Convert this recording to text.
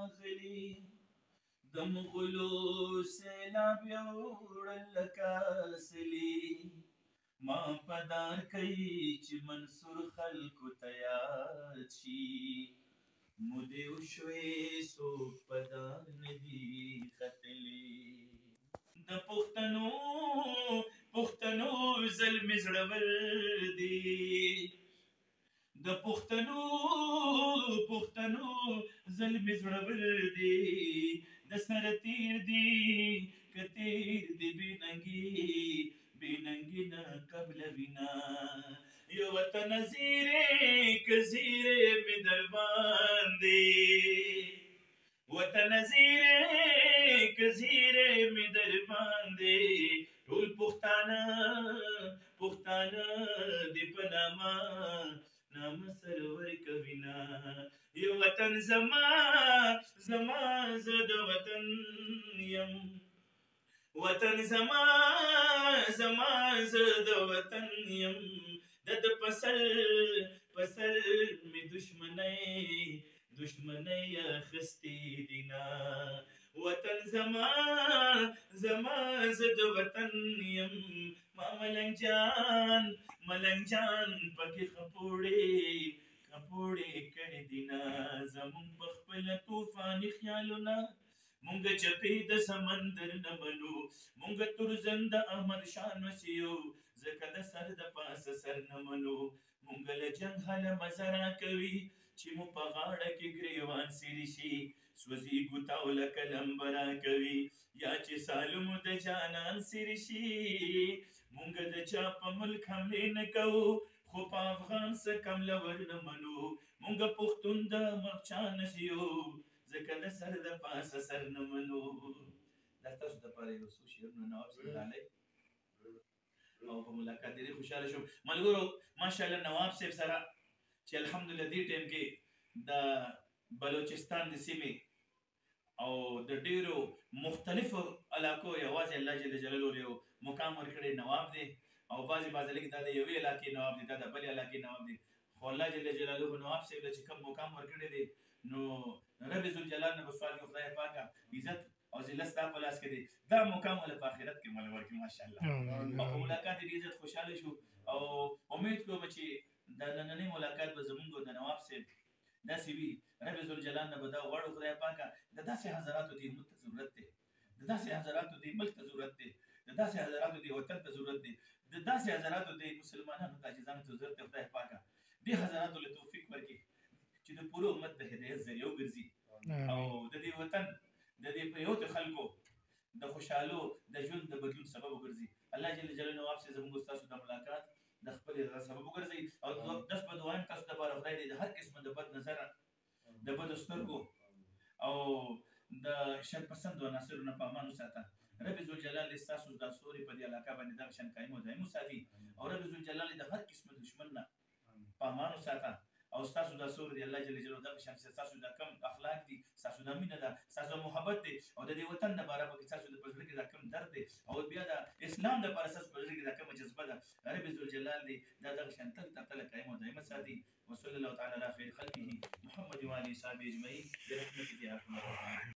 راغلی د مغلو سیلاب یوړل لکه سلی ما پدار کوي چې منصور خلکو ته یاد شي مودې وشوې څوک پدار نه دي ختلي د پښتنو زلمې زړور دي د پښتنو زلمې زړور دي د سره تیر دي که تیر دي بې ننګي نه قبله وینا یو وطن زیرې که زیرې مې در باندې وطن زیرې که زیرې مې در باندې ټول پښتانه دې په نامه سرور کوینا یو وطن زما زه د وطن یم وطن زما زه د وطن یم د پسر مې دشمنۍ اخیستې دینا وطن زما زه د وطن یم ما ملنګ جان پکې خپوړې کړې دینا زمونږ په خپله طوفاني خیالونه مونږ چپې د سمندر نه منو مونږ تورزن د احمد شاه نوسیو ځکه د سر د پاسه سر نه منو مونږ له جنګ هله مزه راکوي چې مو په غاړه کې ګریوان سیرې شي سوځېږو تاو لکه لمبه راکوي یا چې سالمو د جانان سیرې شي مونږ د چا په ملک حملې نه کوو خو په افغان څه کم لور نه منو مونږ پښتون د مرچان یو ځکه د سر د پاسه سر نه منو دا تاسو دپاره یو څو شعرونه نواب صاحب ډالۍ او په ملاقات ډېرې خوشحاله شوم ملګرو ماشاءالله نواب صاحب سره چې الحمدلله دې ټایم کې د بلوچستان د سیمې او د ډېرو مختلفو علاقو یوازې الله جل جلاله یو مقام ورکړی نواب دی او بعضې لږ دا د یوې علاقې نواب دی دا د بلې علاقې نواب دی خو الله جل جلاله نواب صاحب ته چې کوم مقام ورکړی دی نو رب ذوالجلال نه به سوال کې خدای پاکه عزت او ذلت ستا په لاس کې دی دا مقام ولې په آخرت کې مولا ورکړي ماشاءالله او په ملاقات یې ډېر زیات خوشحاله شو او امید کوم چې دا نننۍ ملاقات به زمونږ د نواب صاحب داسې وي رب ذوالجلال نه به دا غواړو خدای پاکه د داسې حضراتو دې ملک ته ضرورت دی د داسې حضراتو دې ملک ته ضرورت دی د داسې حضراتو دې وطن ته ضرورت دی د داسې حضراتو دې مسلمانانو تاجزانو ته ضرورت دی خدای پاکه دې حضراتو له توفیق ورکړي چې د پوره امت د هدایت ذریعه وګرځي او د دې وطن د دې پریوتو خلکو د خوشحالو د ژوند د بدلون سبب وګرځي الله جل جلاله نواب صاحب زموږ ستاسو د ملاقات د خپل رضا سبب وګرځي او داس په دعا تاسو دپاره خدای دې د هر قسمه د بد نظره د بدو سترګو او د شرپسندو عناصرو نه په امان وساته رب ذوالجلال دې ستاسو دا سوري په دې علاقه باندې دغه شان قایم او دایم وساتي او رب ذوالجلال د هر قسمه دشمن نه په امان وساته او ستاسو دا سور دی الله جل جلاله دغه شان ستاسو دا کم اخلاق دي ستاسو دا مینه ده ستاسو محبت دی او د دې وطن لپاره پکې ستاسو د په زړه کې دا کم درد دی او بیا د اسلام لپاره ستاسو په زړه کې دا کومه جذبه ده رب ذوالجلال دې دا دغه شان تل قایم او دایم وساتي وصلی الله تعالی علی خیر خلقه محمد و آله وصحبه اجمعین برحمتک یا ارحم الراحمین.